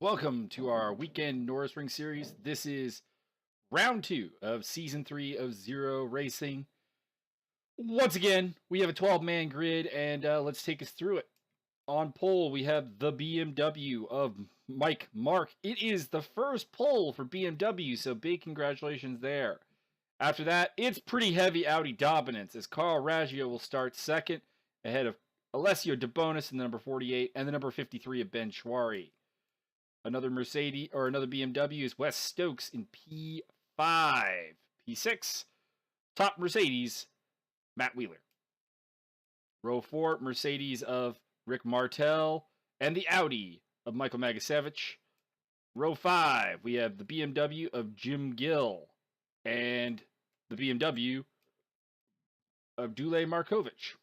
Welcome to our weekend Norisring series. This is round 2 of season 3 of Zero Racing. Once again, we have a 12-man grid, and let's take us through it. On pole, we have the BMW of Mike Mark. It is the first pole for BMW, so big congratulations there. After that, it's pretty heavy Audi dominance, as Carl Raggio will start second, ahead of Alessio DeBonis in the number 48 and the number 53 of Ben Schwari. Another Mercedes or another BMW is Wes Stokes in P5. P6, top Mercedes, Matt Wheeler. Row 4, Mercedes of Rick Martel and the Audi of Michael Magasevich. Row 5, we have the BMW of Jim Gill and the BMW of Dule Markovic.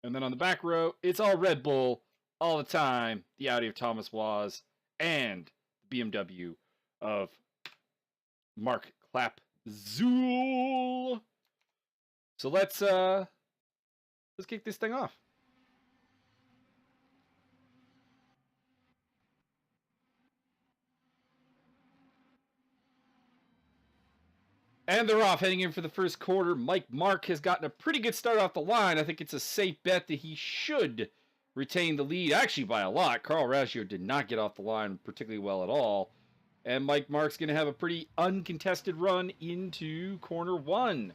And then on the back row, it's all Red Bull all the time, the Audi of Thomas Waz and the BMW of Mark Clapzool. So let's kick this thing off. And they're off, heading in for the first quarter. Mike Mark has gotten a pretty good start off the line. I think it's a safe bet that he should retain the lead, actually by a lot. Carl Raggio did not get off the line particularly well at all. And Mike Mark's going to have a pretty uncontested run into corner 1.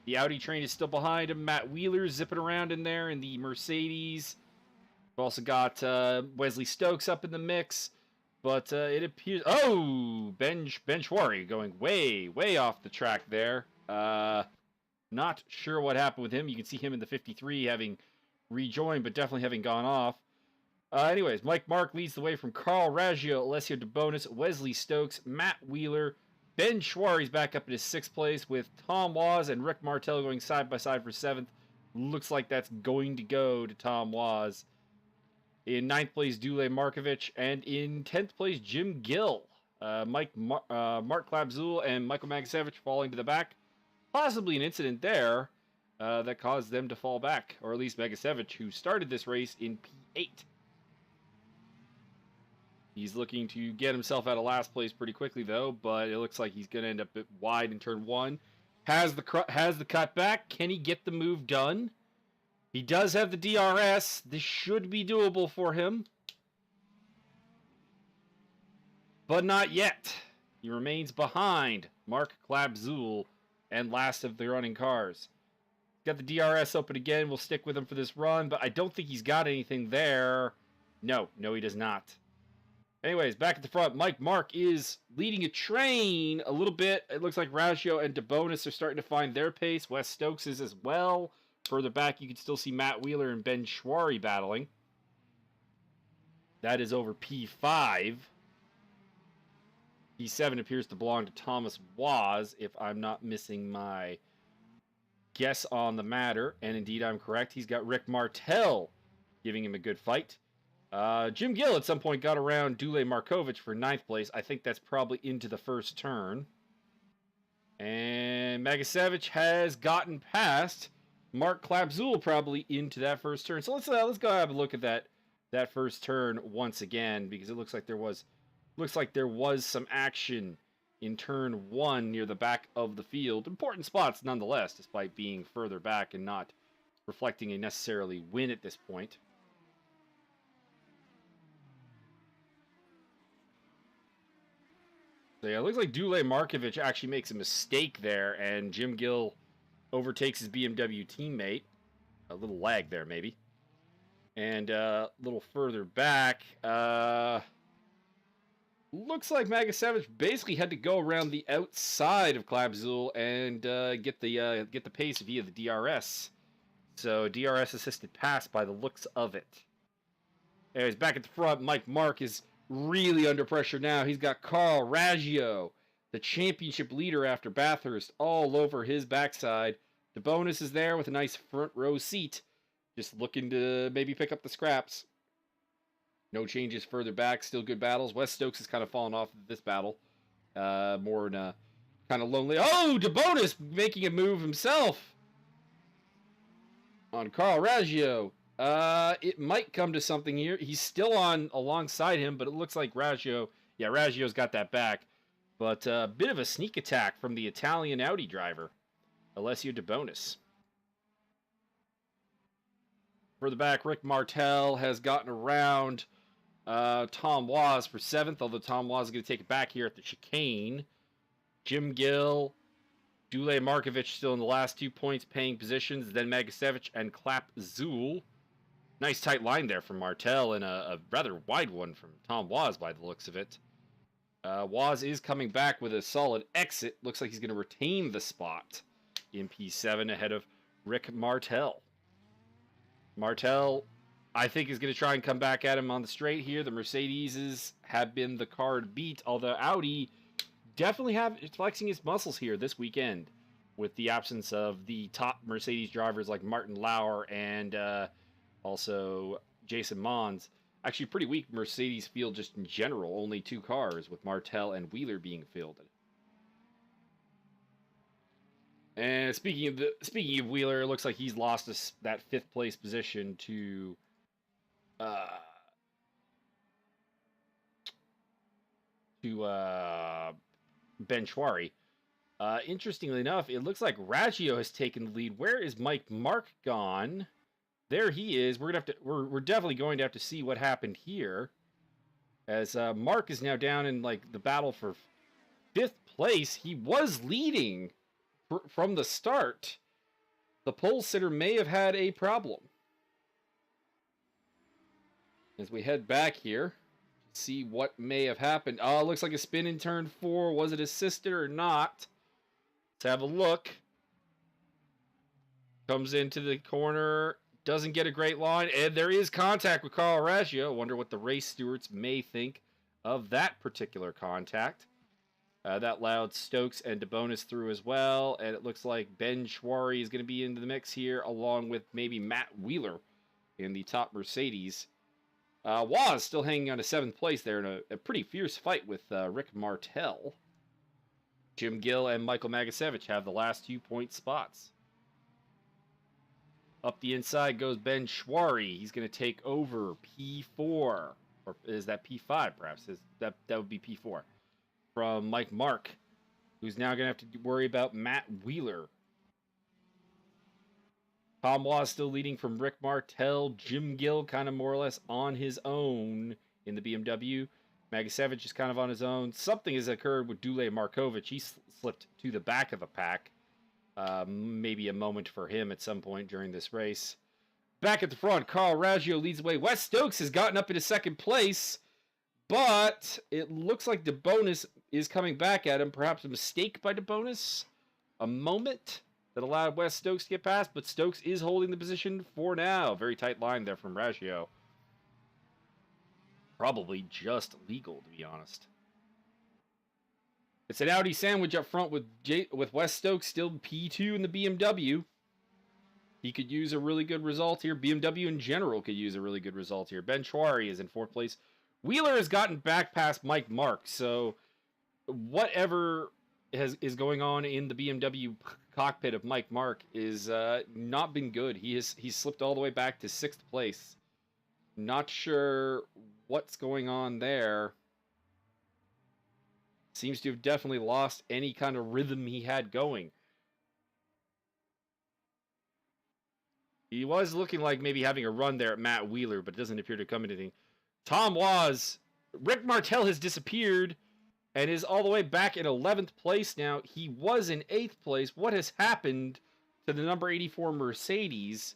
The Audi train is still behind him. Matt Wheeler zipping around in there in the Mercedes. We've also got Wesley Stokes up in the mix. But it appears... Oh! Ben Schwari going way off the track there. Not sure what happened with him. You can see him in the 53 having rejoined, but definitely having gone off. Anyways, Mike Mark leads the way from Carl Raggio, Alessio DeBonis, Wesley Stokes, Matt Wheeler. Ben Schwari's back up in his 6th place with Tom Waz and Rick Martel going side by side for 7th. Looks like that's going to go to Tom Waz. In 9th place, Dule Markovic, and in 10th place, Jim Gill. Mark Clapzool and Michael Magasevich falling to the back. Possibly an incident there that caused them to fall back, or at least Magasevich, who started this race in P8. He's looking to get himself out of last place pretty quickly, though, but it looks like he's going to end up a bit wide in turn 1. Has the cut back. Can he get the move done? He does have the DRS. This should be doable for him. But not yet. He remains behind Mark Clapzool and last of the running cars. Got the DRS open again. We'll stick with him for this run, but I don't think he's got anything there. No, he does not. Anyways, back at the front, Mike Mark is leading a train a little bit. It looks like Raggio and DeBonis are starting to find their pace. Wes Stokes is as well. Further back, you can still see Matt Wheeler and Ben Schwari battling. That is over P5. P7 appears to belong to Thomas Waz, if I'm not missing my guess on the matter. And indeed, I'm correct. He's got Rick Martel giving him a good fight. Jim Gill at some point got around Dule Markovic for 9th place. I think that's probably into the first turn. And Magasevich has gotten past Mark Clapzool probably into that first turn. So let's go have a look at that first turn once again, because it looks like there was some action in turn 1 near the back of the field. Important spots nonetheless, despite being further back and not reflecting a necessarily win at this point. So yeah, it looks like Dule Markovic actually makes a mistake there, and Jim Gill overtakes his BMW teammate. A little lag there, maybe. And a little further back, looks like Magasevich basically had to go around the outside of Clapzool and get the pace via the DRS. So DRS assisted pass by the looks of it. Anyways, back at the front, Mike Mark is really under pressure now. He's got Carl Raggio, the championship leader after Bathurst, all over his backside. DeBonis is there with a nice front row seat, just looking to maybe pick up the scraps. No changes further back, still good battles. Wes Stokes has kind of fallen off this battle. More in a kind of lonely. Oh, DeBonis making a move himself on Carl Raggio. It might come to something here. He's still on alongside him, but it looks like Raggio. Yeah, Raggio's got that back. But a bit of a sneak attack from the Italian Audi driver, Alessio De Bonis. Further back, Rick Martel has gotten around Tom Waz for 7th, although Tom Waz is going to take it back here at the chicane. Jim Gill, Dule Markovic still in the last 2 points, paying positions. Then Magasevich and Clap Zool. Nice tight line there from Martel and a rather wide one from Tom Waz by the looks of it. Waz is coming back with a solid exit. Looks like he's going to retain the spot in P7 ahead of Rick Martel. Martel, I think, is going to try and come back at him on the straight here. The Mercedes have been the car to beat, although Audi definitely have flexing its muscles here this weekend with the absence of the top Mercedes drivers like Martin Lauer and also Jason Mons. Actually, pretty weak Mercedes field just in general. Only 2 cars with Martel and Wheeler being fielded. And speaking of Wheeler, it looks like he's lost that 5th place position to Ben Schwari. Interestingly enough, it looks like Raggio has taken the lead. Where is Mike Mark gone? There he is. We're definitely going to have to see what happened here, as Mark is now down in like the battle for 5th place. He was leading from the start. The pole sitter may have had a problem. As we head back here, see what may have happened. Oh, it looks like a spin in turn 4. Was it assisted or not? Let's have a look. Comes into the corner. Doesn't get a great line, and there is contact with Carl Raggio. I wonder what the race stewards may think of that particular contact. That allowed Stokes and De Bonis through as well, and it looks like Ben Schwari is going to be into the mix here, along with maybe Matt Wheeler in the top Mercedes. Waz still hanging on to 7th place there in a pretty fierce fight with Rick Martel. Jim Gill and Michael Magasevich have the last 2 point spots. Up the inside goes Ben Schwari. He's going to take over P4. Or is that P5, perhaps? That would be P4. From Mike Mark, who's now going to have to worry about Matt Wheeler. Tom Waz still leading from Rick Martel. Jim Gill kind of more or less on his own in the BMW. Magasevich is kind of on his own. Something has occurred with Dule Markovic. He slipped to the back of the pack. Maybe a moment for him at some point during this race. Back at the front, Carl Raggio leads the way. Wes Stokes has gotten up into 2nd place, but it looks like De Bonis is coming back at him. Perhaps a mistake by De Bonis. A moment that allowed Wes Stokes to get past, but Stokes is holding the position for now. Very tight line there from Raggio. Probably just legal, to be honest. It's an Audi sandwich up front with Wes Stokes still P2 in the BMW. He could use a really good result here. BMW in general could use a really good result here. Ben Schwari is in 4th place. Wheeler has gotten back past Mike Mark, so whatever is going on in the BMW cockpit of Mike Mark is not been good. He's slipped all the way back to 6th place. Not sure what's going on there. Seems to have definitely lost any kind of rhythm he had going. He was looking like maybe having a run there at Matt Wheeler, but it doesn't appear to come anything. Tom Waz, Rick Martel has disappeared and is all the way back in 11th place now. He was in 8th place. What has happened to the number 84 Mercedes?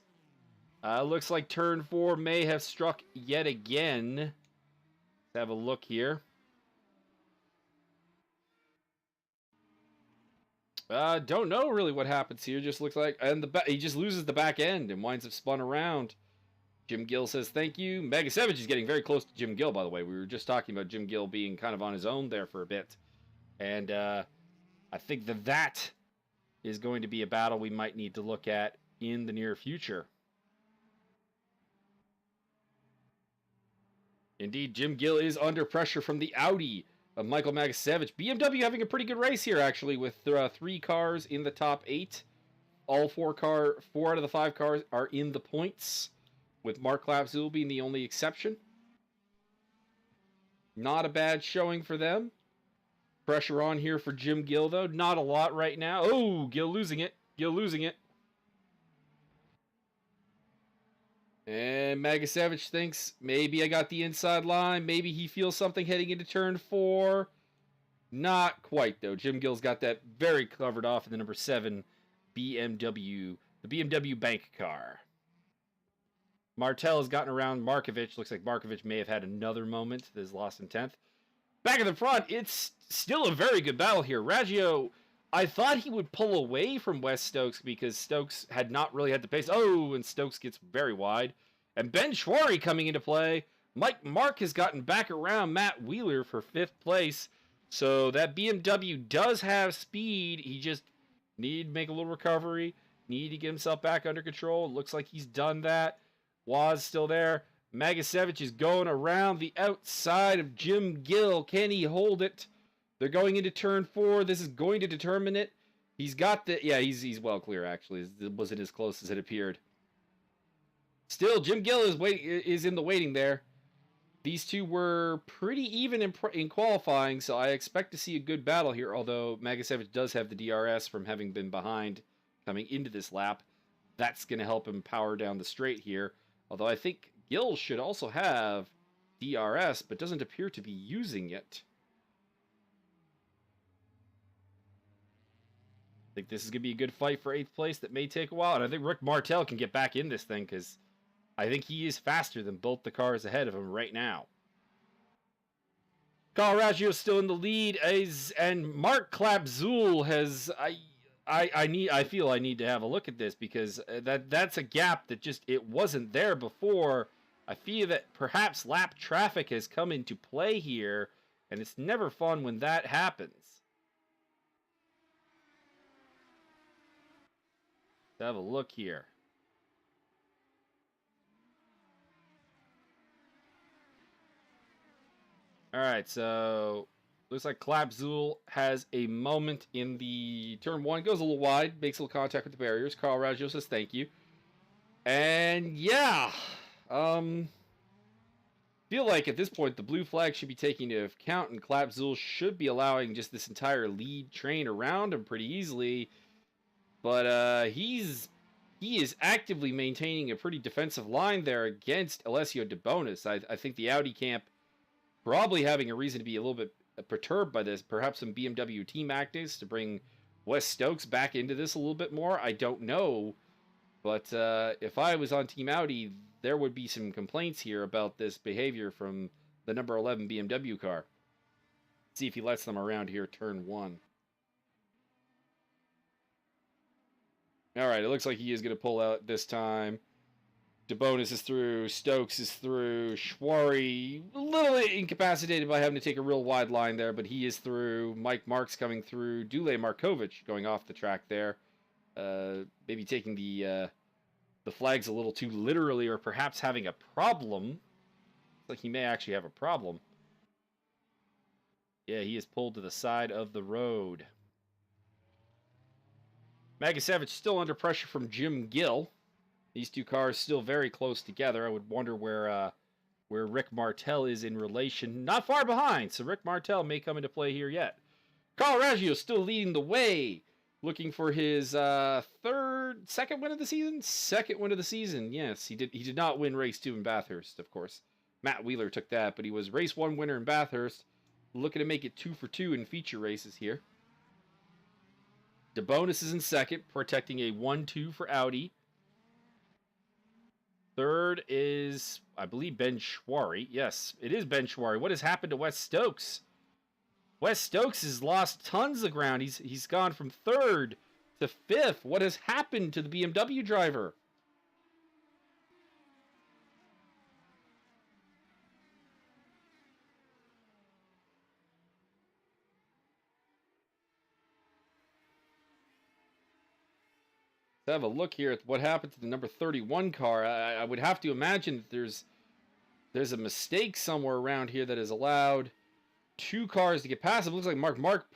Looks like turn 4 may have struck yet again. Let's have a look here. Don't know really what happens here. Just looks like, and he just loses the back end and winds up spun around. Jim Gill says thank you. Magasevich is getting very close to Jim Gill, by the way. We were just talking about Jim Gill being kind of on his own there for a bit. And I think that is going to be a battle we might need to look at in the near future. Indeed, Jim Gill is under pressure from the Audi of Michael Magasevich. BMW having a pretty good race here, actually, with 3 cars in the top 8. All 4 out of the 5 cars are in the points. with Mark Klapzul being the only exception. Not a bad showing for them. Pressure on here for Jim Gill, though. Not a lot right now. Oh, Gill losing it. Gill losing it. And Magasevich thinks maybe I got the inside line. Maybe he feels something heading into turn 4. Not quite, though. Jim Gill's got that very covered off in the number 7 BMW, the BMW bank car. Martel has gotten around Markovic. Looks like Markovic may have had another moment that is lost in 10th. Back in the front, it's still a very good battle here. Raggio, I thought he would pull away from Wes Stokes because Stokes had not really had the pace. Oh, and Stokes gets very wide. And Ben Schwarry coming into play. Mike Mark has gotten back around Matt Wheeler for 5th place. So that BMW does have speed. He just need to make a little recovery. Need to get himself back under control. It looks like he's done that. Waz still there. Magasevich is going around the outside of Jim Gill. Can he hold it? They're going into turn 4. This is going to determine it. He's got the... Yeah, he's well clear, actually. It wasn't as close as it appeared. Still, Jim Gill is in the waiting there. These two were pretty even in qualifying, so I expect to see a good battle here, although Magasevich does have the DRS from having been behind coming into this lap. That's going to help him power down the straight here, although I think Gill should also have DRS, but doesn't appear to be using it. I think this is going to be a good fight for 8th place that may take a while, and I think Rick Martel can get back in this thing, because I think he is faster than both the cars ahead of him right now. Carl Raggio is still in the lead, and Mark Klapzul has... I feel I need to have a look at this, because that's a gap that just, it wasn't there before. I feel that perhaps lap traffic has come into play here, and it's never fun when that happens. Let's have a look here. All right, so looks like Klapzul has a moment in the turn 1. Goes a little wide, makes a little contact with the barriers. Carl Raggio says thank you. And yeah, feel like at this point the blue flag should be taking into account, and Klapzul should be allowing just this entire lead train around him pretty easily. But he is actively maintaining a pretty defensive line there against Alessio De Bonis. I think the Audi camp probably having a reason to be a little bit perturbed by this. Perhaps some BMW team actives to bring Wes Stokes back into this a little bit more. I don't know. But if I was on Team Audi, there would be some complaints here about this behavior from the number 11 BMW car. See if he lets them around here turn 1. All right, it looks like he is going to pull out this time. De Bonis is through. Stokes is through. Schwarry, a little incapacitated by having to take a real wide line there, but he is through. Mike Marks coming through. Dule Markovic going off the track there. Maybe taking the flags a little too literally, or perhaps having a problem. Looks like he may actually have a problem. Yeah, he is pulled to the side of the road. Magasevich still under pressure from Jim Gill. These two cars still very close together. I would wonder where Rick Martel is in relation. Not far behind, so Rick Martel may come into play here yet. Carl Raggio still leading the way, looking for his second win of the season? Second win of the season, yes. He did not win race 2 in Bathurst, of course. Matt Wheeler took that, but he was race 1 winner in Bathurst. Looking to make it 2 for 2 in feature races here. De Bonis is in second, protecting a 1-2 for Audi. Third is, I believe, Ben Schwarry. Yes, it is Ben Schwarry. What has happened to Wes Stokes? Wes Stokes has lost tons of ground. He's gone from 3rd to 5th. What has happened to the BMW driver? Have a look here at what happened to the number 31 car. I would have to imagine that there's a mistake somewhere around here that has allowed 2 cars to get past. It looks like Mark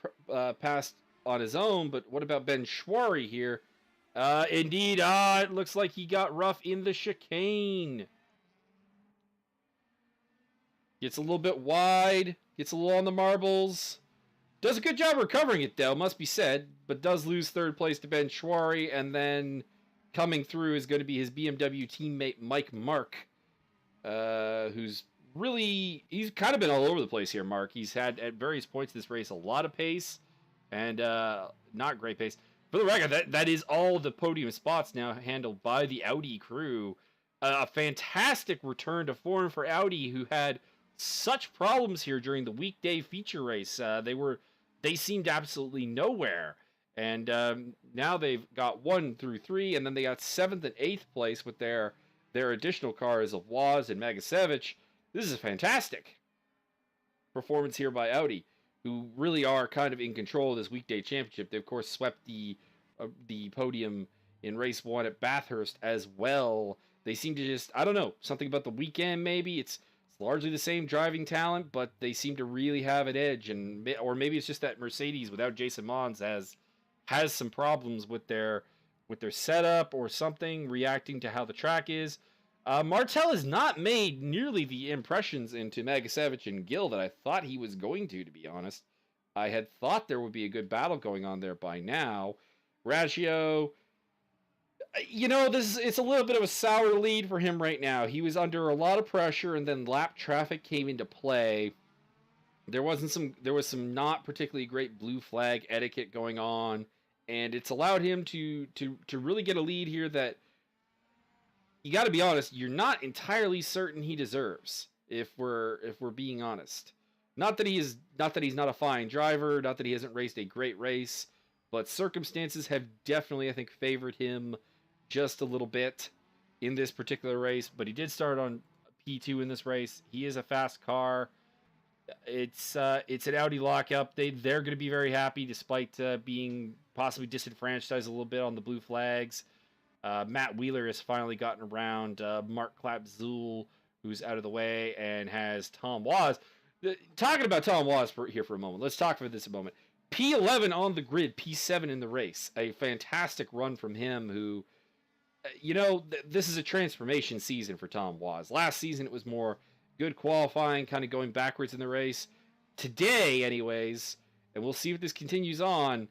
passed on his own, but what about Ben Schwarry here? Indeed, it looks like he got rough in the chicane. Gets a little bit wide, gets a little on the marbles. Does a good job recovering it, though, must be said, but does lose third place to Ben Schwari, and then coming through is going to be his BMW teammate Mike Mark, who's really, he's kind of been all over the place here, Mark. He's had, at various points in this race, a lot of pace, and not great pace. For the record, that is all the podium spots now handled by the Audi crew. A fantastic return to form for Audi, who had such problems here during the weekday feature race. They seemed absolutely nowhere, and now they've got 1 through 3, and then they got 7th and 8th place with their additional cars of Woz and Magasevich. This is a fantastic performance here by Audi, who really are kind of in control of this weekday championship. They, of course, swept the podium in race 1 at Bathurst as well. They seem to just, I don't know, something about the weekend maybe. It's largely the same driving talent, but they seem to really have an edge, or maybe it's just that Mercedes without Jason Mons has some problems with their setup or something, reacting to how the track is. Martel has not made nearly the impressions into Magasevich and Gill that I thought he was going to be honest. I had thought there would be a good battle going on there by now. Raggio, it's a little bit of a sour lead for him right now. He was under a lot of pressure, and then lap traffic came into play. There was some not particularly great blue flag etiquette going on, and it's allowed him to really get a lead here that, you got to be honest, you're not entirely certain he deserves, if we're being honest. Not that he's not a fine driver, not that he hasn't raced a great race, but circumstances have definitely, I think, favored him just a little bit in this particular race. But he did start on P2 in this race. He is a fast car. It's an Audi lockup. They're going to be very happy, despite being possibly disenfranchised a little bit on the blue flags. Matt Wheeler has finally gotten around Mark Klapzul, who's out of the way, and has Tom Woz. Talking about Tom Woz here for a moment. Let's talk about this a moment. P11 on the grid, P7 in the race. A fantastic run from him, who, this is a transformation season for Tom Woz. Last season, it was more good qualifying, kind of going backwards in the race. Today, anyways, and we'll see if this continues on,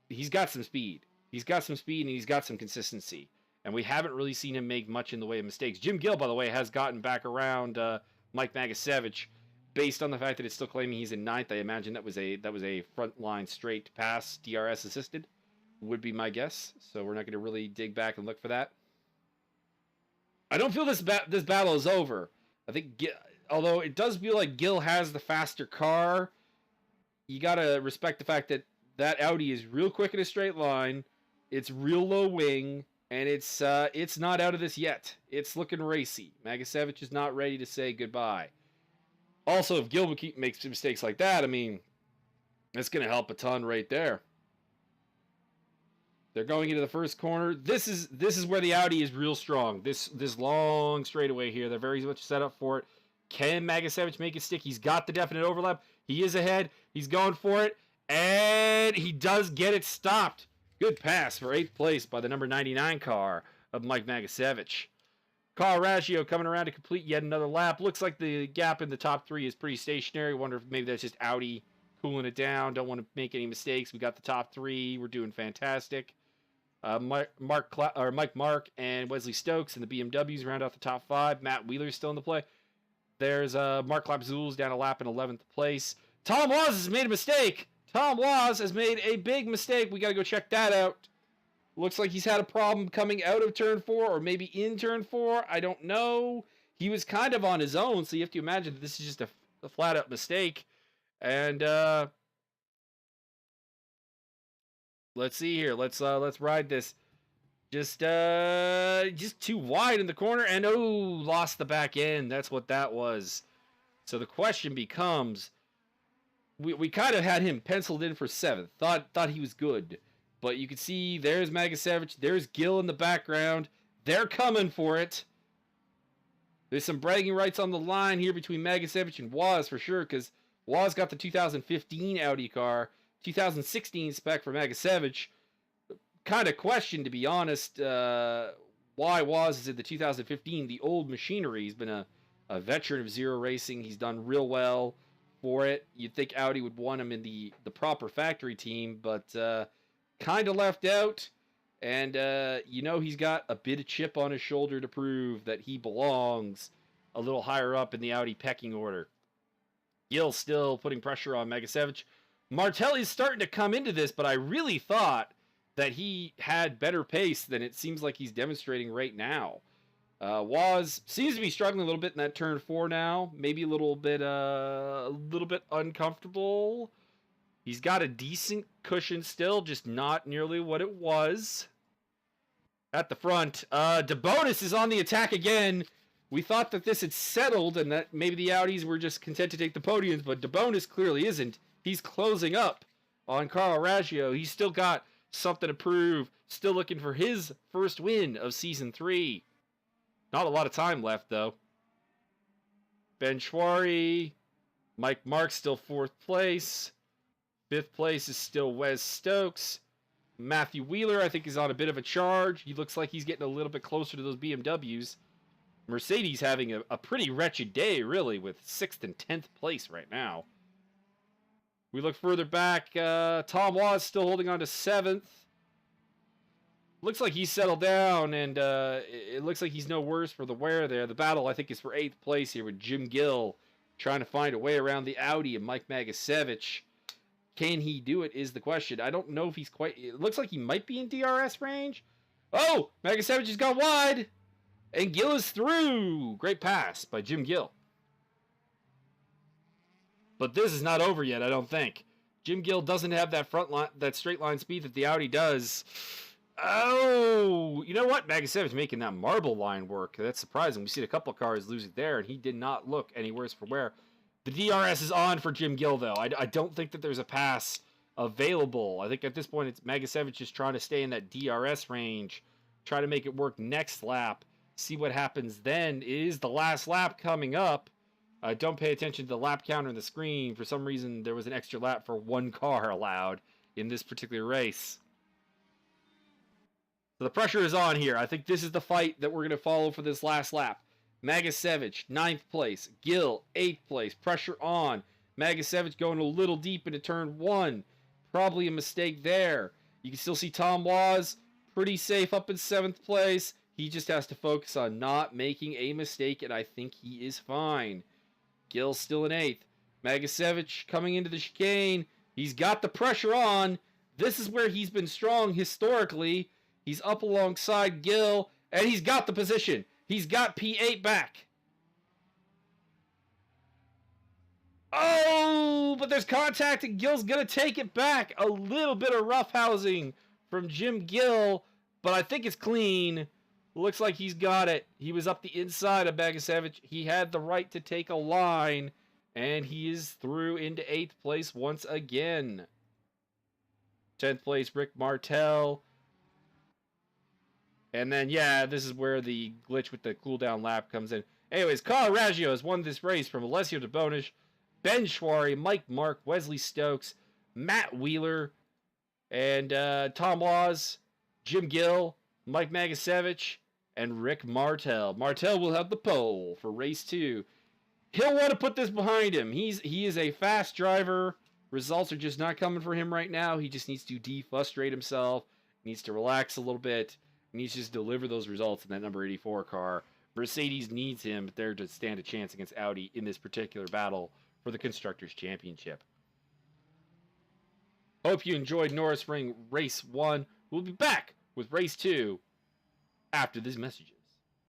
he's got some speed. He's got some speed, and he's got some consistency. And we haven't really seen him make much in the way of mistakes. Jim Gill, by the way, has gotten back around Mike Magasevich, based on the fact that it's still claiming he's in 9th. I imagine that was a front line straight pass, DRS assisted, would be my guess. So we're not going to really dig back and look for that. I don't feel this battle is over. I think, although it does feel like Gill has the faster car, you got to respect the fact that Audi is real quick in a straight line. It's real low wing, and it's not out of this yet. It's looking racy. Magasevich is not ready to say goodbye. Also, if Gill makes mistakes like that, I mean, that's going to help a ton right there. They're going into the first corner. This is where the Audi is real strong. This long straightaway here. They're very much set up for it. Can Magasevich make it stick? He's got the definite overlap. He is ahead. He's going for it, and he does get it stopped. Good pass for 8th place by the number 99 car of Mike Magasevich. Carl Raggio coming around to complete yet another lap. Looks like the gap in the top 3 is pretty stationary. Wonder if maybe that's just Audi cooling it down. Don't want to make any mistakes. We got the top 3. We're doing fantastic. Mike Mark and Wesley Stokes and the BMWs round out the top 5. Matt Wheeler's still in the play. There's Mark Klapzul's down a lap in 11th place. Tom Woz has made a mistake. Tom Woz has made a big mistake. We got to go check that out. Looks like he's had a problem coming out of turn 4 or maybe in turn 4. I don't know. He was kind of on his own, so you have to imagine that this is just a flat-out mistake. And let's see here. Let's ride this. Just too wide in the corner, and lost the back end. That's what that was. So the question becomes, we kind of had him penciled in for 7th. Thought he was good. But you can see there's Magasevich, there's Gill in the background. They're coming for it. There's some bragging rights on the line here between Magasevich and Woz for sure, because Woz got the 2015 Audi car, 2016 spec for Magasevich. Kind of question, to be honest, why Woz is in the 2015. The old machinery has been a a veteran of Zero Racing. He's done real well for it. You'd think Audi would want him in the proper factory team, but kind of left out. And he's got a bit of chip on his shoulder to prove that he belongs a little higher up in the Audi pecking order. Gill still putting pressure on Megasevich. Martelli's starting to come into this, but I really thought that he had better pace than it seems like he's demonstrating right now. Waz seems to be struggling a little bit in that turn 4 now. Maybe a little bit uncomfortable. He's got a decent cushion still, just not nearly what it was. At the front, DeBonis is on the attack again. We thought that this had settled and that maybe the Audis were just content to take the podiums, but DeBonis clearly isn't. He's closing up on Carl Raggio. He's still got something to prove. Still looking for his first win of Season 3. Not a lot of time left, though. Ben Schwari. Mike Marks still 4th place. 5th place is still Wes Stokes. Matthew Wheeler, I think, is on a bit of a charge. He looks like he's getting a little bit closer to those BMWs. Mercedes having a pretty wretched day, really, with 6th and 10th place right now. We look further back. Tom Waugh is still holding on to 7th. Looks like he's settled down, and it looks like he's no worse for the wear there. The battle, I think, is for 8th place here with Jim Gill trying to find a way around the Audi and Mike Magasevich. Can he do it is the question. I don't know if he's quite... It looks like he might be in DRS range. Oh! Magasevich has gone wide! And Gill is through! Great pass by Jim Gill. But this is not over yet, I don't think. Jim Gill doesn't have that that straight line speed that the Audi does. Oh! You know what? Magasevich making that marble line work. That's surprising. We've seen a couple of cars lose it there, and he did not look any worse for wear. The DRS is on for Jim Gill, though. I don't think that there's a pass available. I think at this point, it's Magasevich just trying to stay in that DRS range, try to make it work next lap, see what happens then. It is the last lap coming up. Don't pay attention to the lap counter on the screen. For some reason, there was an extra lap for one car allowed in this particular race. So the pressure is on here. I think this is the fight that we're going to follow for this last lap. Magasevich, 9th place. Gill, 8th place. Pressure on. Magasevich going a little deep into turn 1. Probably a mistake there. You can still see Tom Waugh pretty safe up in 7th place. He just has to focus on not making a mistake, and I think he is fine. Gill still in 8th. Magasevich coming into the chicane. He's got the pressure on. This is where he's been strong historically. He's up alongside Gill, and he's got the position. He's got P8 back. Oh, but there's contact, and Gill's going to take it back. A little bit of roughhousing from Jim Gill, but I think it's clean. Looks like he's got it. He was up the inside of Magasevich. He had the right to take a line, and he is through into 8th place once again. 10th place, Rick Martel. And then, yeah, this is where the glitch with the cooldown lap comes in. Anyways, Carl Raggio has won this race from Alessio DeBonis, Ben Schwari, Mike Mark, Wesley Stokes, Matt Wheeler, and Tom Waugh, Jim Gill, Mike Magasevich, and Rick Martel. Martel will have the pole for race 2. He'll want to put this behind him. He is a fast driver. Results are just not coming for him right now. He just needs to defrustrate himself. He needs to relax a little bit. He needs to just deliver those results in that number 84 car. Mercedes needs him there to stand a chance against Audi in this particular battle for the Constructors' Championship. Hope you enjoyed Norisring Race 1. We'll be back with Race 2 after these messages.